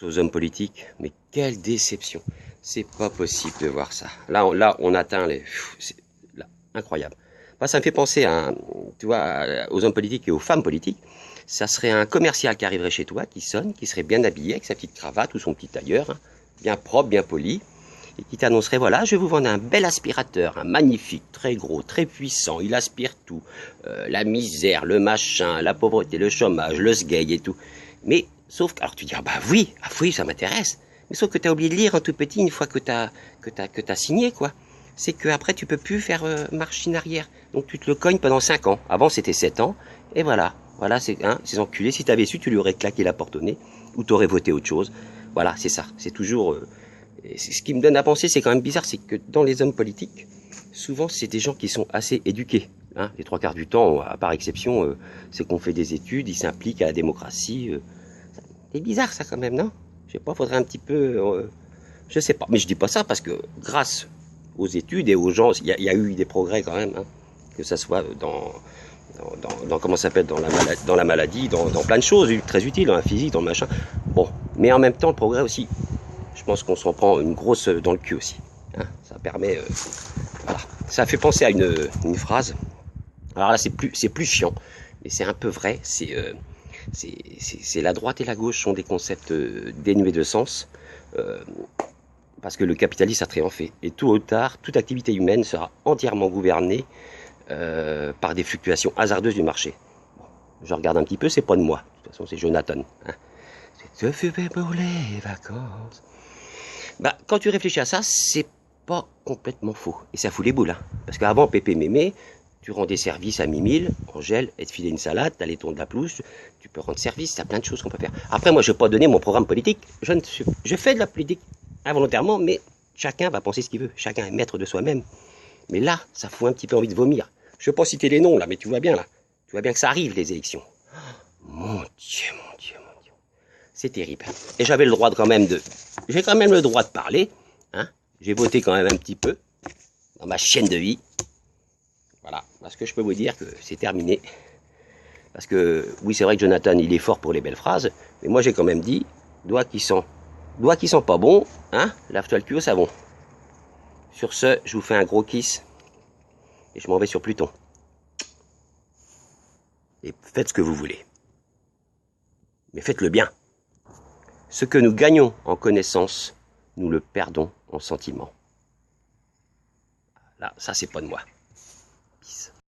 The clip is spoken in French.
aux hommes politiques, mais quelle déception. C'est pas possible de voir ça. Là, on atteint les... C'est incroyable. Moi, ça me fait penser tu vois, aux hommes politiques et aux femmes politiques. Ça serait un commercial qui arriverait chez toi, qui sonne, qui serait bien habillé avec sa petite cravate ou son petit tailleur, hein, bien propre, bien poli, et qui t'annoncerait, voilà, je vais vous vendre un bel aspirateur, un magnifique, très gros, très puissant, il aspire tout, la misère, le machin, la pauvreté, le chômage, le sgeg et tout. Mais, sauf que, alors tu dis, ah oui, ça m'intéresse. Mais sauf que tu as oublié de lire un tout petit une fois que t'as signé, quoi. C'est qu'après, tu peux plus faire marche en arrière. Donc tu te le cognes pendant 5 ans. Avant, c'était 7 ans. Et voilà. Voilà, ces enculés. Si t'avais su, tu lui aurais claqué la porte au nez. Ou t'aurais voté autre chose. Voilà, c'est ça. C'est toujours... ce qui me donne à penser, c'est quand même bizarre, c'est que dans les hommes politiques, souvent, c'est des gens qui sont assez éduqués. Hein. Les 3/4 du temps, par exception, c'est qu'on fait des études, ils s'impliquent à la démocratie. C'est bizarre, ça, quand même, non? Je sais pas, faudrait un petit peu... je sais pas. Mais je dis pas ça parce que grâce aux études et aux gens, il y a eu des progrès quand même, hein, que ça soit dans comment ça s'appelle, dans la maladie, dans plein de choses très utiles, dans la physique, dans le machin. Bon, mais en même temps, le progrès aussi, je pense qu'on s'en prend une grosse dans le cul aussi. Hein, ça permet, voilà. Ça fait penser à une phrase. Alors là, c'est plus chiant, mais c'est un peu vrai. C'est la droite et la gauche sont des concepts dénués de sens. Parce que le capitalisme a triomphé. Et tôt ou tard, toute activité humaine sera entièrement gouvernée par des fluctuations hasardeuses du marché. Bon, je regarde un petit peu, c'est pas de moi. De toute façon, c'est Jonathan. Hein. C'est fait pour les vacances. Bah, quand tu réfléchis à ça, c'est pas complètement faux. Et ça fout les boules. Hein. Parce qu'avant, Pépé Mémé, tu rendais service à mi-mille, Angèle, et te filer une salade, t'as les tons de la pelouse, tu peux rendre service, t'as plein de choses qu'on peut faire. Après, moi, je vais pas donner mon programme politique. Je fais de la politique involontairement, mais chacun va penser ce qu'il veut. Chacun est maître de soi-même. Mais là, ça fout un petit peu envie de vomir. Je ne vais pas citer les noms, là, mais tu vois bien, là. Tu vois bien que ça arrive, les élections. Mon Dieu, mon Dieu, mon Dieu. C'est terrible. Et j'avais le droit j'ai quand même le droit de parler. Hein. J'ai voté quand même un petit peu dans ma chaîne de vie. Voilà. Parce que je peux vous dire que c'est terminé. Parce que, oui, c'est vrai que Jonathan, il est fort pour les belles phrases. Mais moi, j'ai quand même dit, doigts qui sont pas bons, hein, lave-toi le cul au savon. Sur ce, je vous fais un gros kiss. Et je m'en vais sur Pluton. Et faites ce que vous voulez. Mais faites-le bien. Ce que nous gagnons en connaissance, nous le perdons en sentiment. Là, ça c'est pas de moi.